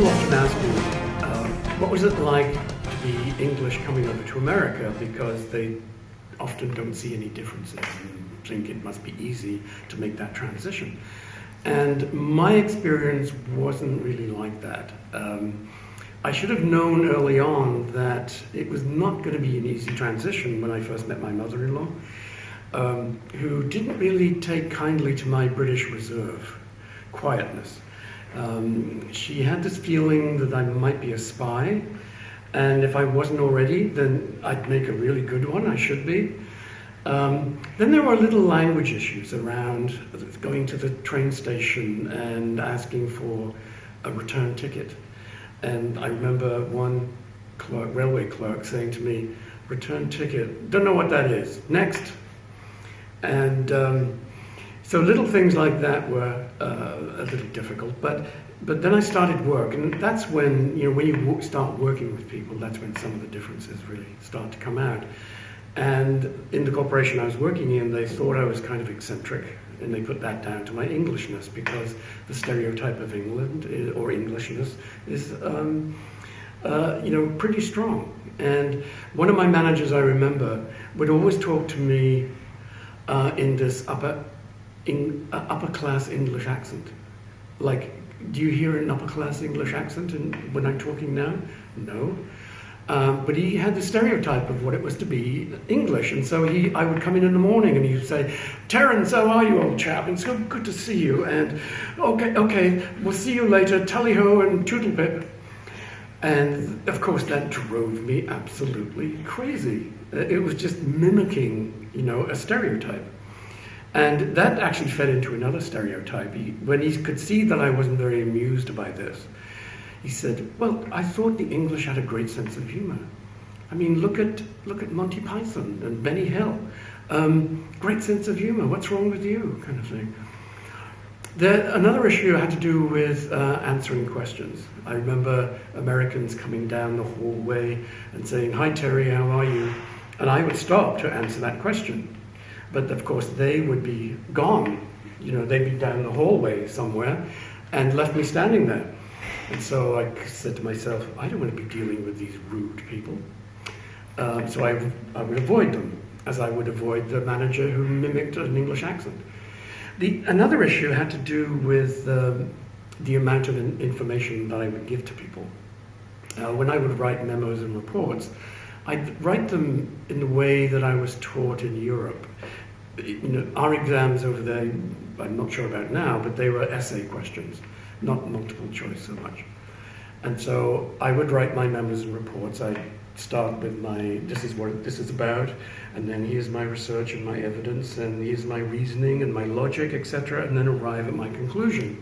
often ask me, what was it like to be English coming over to America, because they often don't see any differences and think it must be easy to make that transition. And my experience wasn't really like that. I should have known early on that it was not going to be an easy transition when I first met my mother-in-law, who didn't really take kindly to my British reserve, quietness. She had this feeling that I might be a spy, and if I wasn't already, then I'd make a really good one, I should be. Then there were little language issues around going to the train station and asking for a return ticket. And I remember one railway clerk saying to me, "Return ticket, don't know what that is, next." And so little things like that were a little difficult, but then I started work, and that's when, when you start working with people, that's when some of the differences really start to come out. And in the corporation I was working in, they thought I was kind of eccentric, and they put that down to my Englishness, because the stereotype of England or Englishness is, pretty strong. And one of my managers, I remember, would always talk to me in this upper class English accent. Like, do you hear an upper class English accent when I'm talking now? No. But he had the stereotype of what it was to be English, and so I would come in the morning and he would say, "Terence, how are you, old chap? It's so good to see you, and okay, we'll see you later, tally-ho and toodle-pip." And of course that drove me absolutely crazy. It was just mimicking, a stereotype. And that actually fed into another stereotype. When he could see that I wasn't very amused by this, he said, "Well, I thought the English had a great sense of humor. I mean, look at Monty Python and Benny Hill. Great sense of humor. What's wrong with you?" kind of thing. Another issue had to do with answering questions. I remember Americans coming down the hallway and saying, "Hi, Terry, how are you?" And I would stop to answer that question. But of course, they would be gone. They'd be down the hallway somewhere and left me standing there. And so I said to myself, I don't want to be dealing with these rude people. So I would avoid them, as I would avoid the manager who mimicked an English accent. Another issue had to do with the amount of information that I would give to people. When I would write memos and reports, I'd write them in the way that I was taught in Europe. Our exams over there, I'm not sure about now, but they were essay questions, not multiple choice so much. And so I would write my memos and reports. I'd start with this is what this is about, and then here's my research and my evidence, and here's my reasoning and my logic, etc., and then arrive at my conclusion.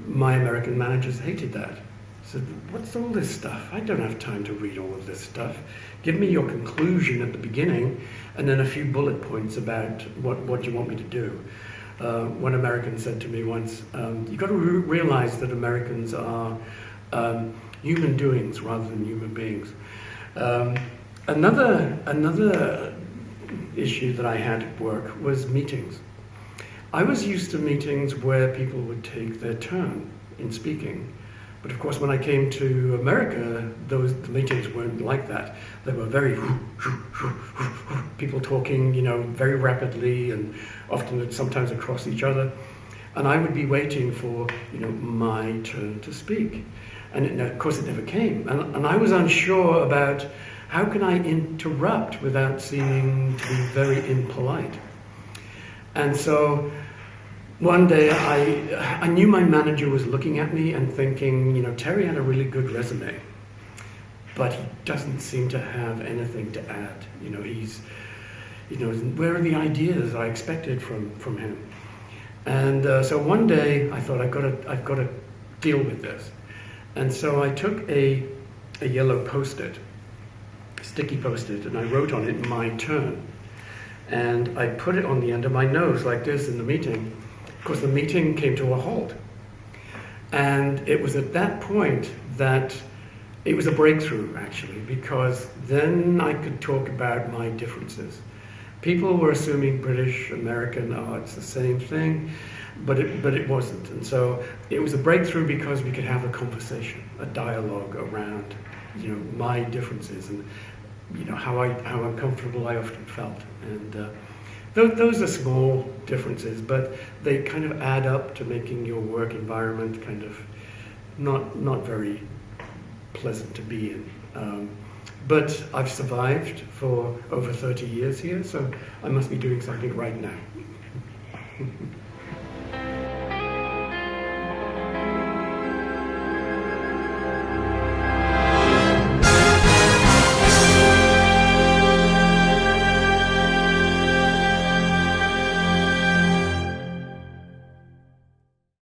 My American managers hated that. Said, "What's all this stuff? I don't have time to read all of this stuff. Give me your conclusion at the beginning, and then a few bullet points about what you want me to do." One American said to me once, "You've got to realize that Americans are human doings rather than human beings." Another issue that I had at work was meetings. I was used to meetings where people would take their turn in speaking. But of course, when I came to America, the meetings weren't like that. They were very people talking, very rapidly, and often sometimes across each other. And I would be waiting for, my turn to speak. And of course, it never came. And I was unsure about how can I interrupt without seeming to be very impolite. And so one day I knew my manager was looking at me and thinking, Terry had a really good resume, but he doesn't seem to have anything to add. Where are the ideas I expected from him? And so one day I thought, I've got to deal with this. And so I took a yellow Post-it, sticky Post-it, and I wrote on it, "My turn." And I put it on the end of my nose like this in the meeting. Of course, the meeting came to a halt. And it was at that point that it was a breakthrough, actually, because then I could talk about my differences. People were assuming British, American, it's the same thing. but it wasn't. And so it was a breakthrough because we could have a conversation, a dialogue around, my differences and, how uncomfortable I often felt. And those are small differences, but they kind of add up to making your work environment kind of not very pleasant to be in. But I've survived for over 30 years here, so I must be doing something right now.